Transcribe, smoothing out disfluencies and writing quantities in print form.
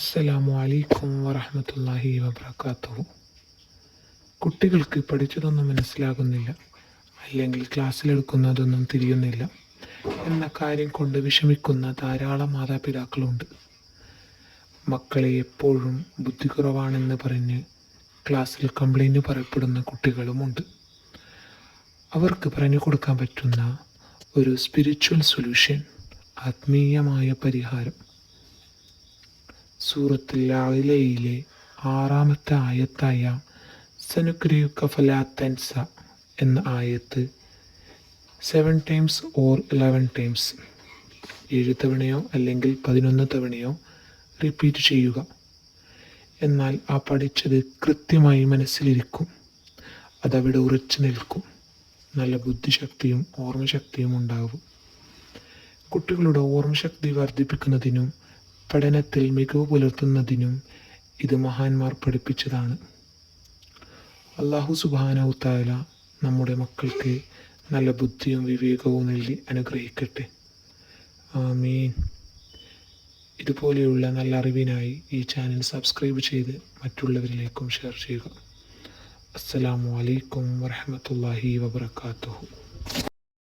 അസ്സലാമു അലൈക്കും വറഹ്മത്തുള്ളാഹി വബറകാതുഹു. കുട്ടികൾക്ക് പഠിച്ചതൊന്നും മനസ്സിലാകുന്നില്ല, അല്ലെങ്കിൽ ക്ലാസ്സിലെടുക്കുന്നതൊന്നും തിരിയുന്നില്ല എന്ന കാര്യം കൊണ്ട് വിഷമിക്കുന്ന ധാരാളം മാതാപിതാക്കളുണ്ട്. മക്കളെ എപ്പോഴും ബുദ്ധി കുറവാണെന്ന് പറഞ്ഞ് ക്ലാസ്സിൽ കംപ്ലൈൻറ്റ് പറയപ്പെടുന്ന കുട്ടികളുമുണ്ട്. അവർക്ക് പറഞ്ഞു കൊടുക്കാൻ പറ്റുന്ന ഒരു സ്പിരിച്വൽ സൊല്യൂഷൻ, ആത്മീയമായ പരിഹാരം, സൂറത്തുൽ അഅലയിലെ 6-ാമത്തെ ആയത്തായ സനുക്രിയുക ഫലാ തൻസ എന്ന ആയത്ത് 7 times or 11 times 7 തവണയോ അല്ലെങ്കിൽ 11 തവണയോ റിപ്പീറ്റ് ചെയ്യുക. എന്നാൽ ആ പഠിച്ചത് കൃത്യമായി മനസ്സിലിരിക്കും, അതവിടെ ഉറച്ചു നിൽക്കും, നല്ല ബുദ്ധിശക്തിയും ഓർമ്മശക്തിയും ഉണ്ടാകും. കുട്ടികളുടെ ഓർമ്മശക്തി വർദ്ധിപ്പിക്കുന്നതിനും പഠനത്തിൽ മികവ് പുലർത്തുന്നതിനും ഇത് മഹാന്മാർ പഠിപ്പിച്ചതാണ്. അല്ലാഹു സുബ്ഹാനഹു തആല നമ്മുടെ മക്കൾക്ക് നല്ല ബുദ്ധിയും വിവേകവും നൽകി അനുഗ്രഹിക്കട്ടെ. ആമീൻ. ഇതുപോലെയുള്ള നല്ല അറിവിനായി ഈ ചാനൽ സബ്സ്ക്രൈബ് ചെയ്ത് മറ്റുള്ളവരിലേക്കും ഷെയർ ചെയ്യുക. അസ്സലാമു അലൈക്കും വറഹ്മത്തുള്ളാഹി വബറകാതുഹു.